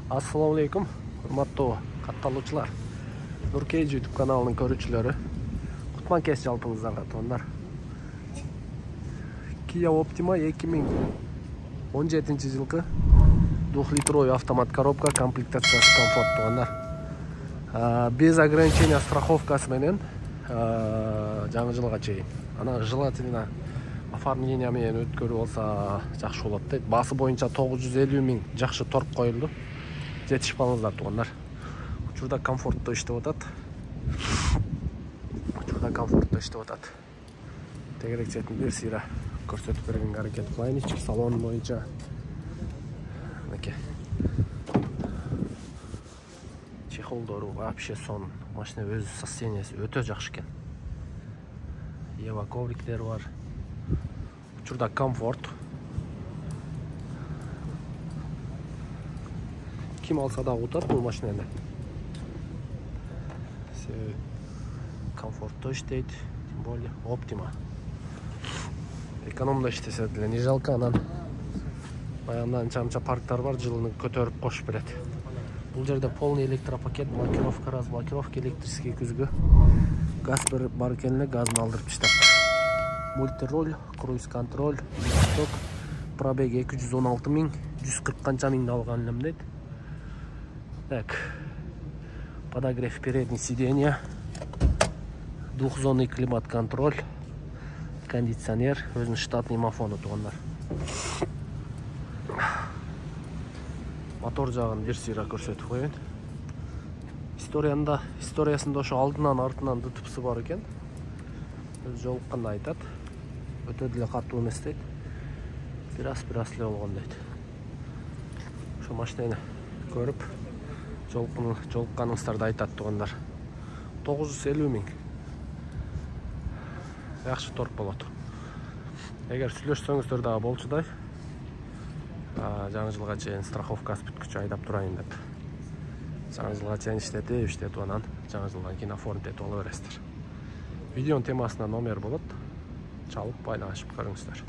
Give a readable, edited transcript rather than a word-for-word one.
Assalamu alaikum, hurmattуу катталуучулар. Нуркейж YouTube каналынын көрүүчүлөрү. Кутман кеш жалпыңыздарга тондар. Kia Optima 2017 жылкы 2 литровый автомат коробка комплектациясы комфорт тондар. Без ограничения страховкасы менен жаңы жылга чейин. Ана желательно оформление менен өткөрүү болса жакшы болот дейт. Басы боюнча 950 000 жакшы торп коюлду. Жетишип калыңыздар туугандар. Учурда комфортто иштеп атат. Тегерек четин бир сыйра көрсөтүп бергенге аракет кылайын. Ички салон боюнча мынакей чехолдору вообще сон. Машина өз состояниясы өтө жакшы экен. Ева ковриктер бар. Учурда комфорт. Ким алса да утат бул машинаны. Комфортто иштейт, тем более Optima. Экономдо иштесе деле не жалко, анан баягындан анча парктар бар, жылыны көтөрүп кошуп берет. Бул жерде полный электропакет, блокировка, разблокировка, электрический күзгү. Газ бар экенин газын алдырып таштап. Мультироль, круиз контроль, сток, пробег 216 000, 140 канча миңди алган элем дейт. Так, подогрев передние сиденья, двухзонный климат-контроль, кондиционер, өзүнүн штатный мафону туугандар. Мотор жагын бир сыйра көрсөтүп коеюн. Историясында ошо алдынан артынан ДТПсы бар экен. Өз жолукканда айтат. Өтө деле катуу эмес дейт. Бир аз эле болгон дейт. Ошо машинаны көрүп жолукканыңыздарды айтат туугандар. 950 000. Жакшы торп болот. Эгер сүйлөшсөңүздөр дагы болчудай, жаңы жылга чейин страховкасы бүткүчө айдап турайын деп. Жаңы жылга чейин иштетип анан жаңы жылдан кийин оформить ала бересиздер. Видеонун темасына номер болот. Чалып байланышып көрүңүздөр.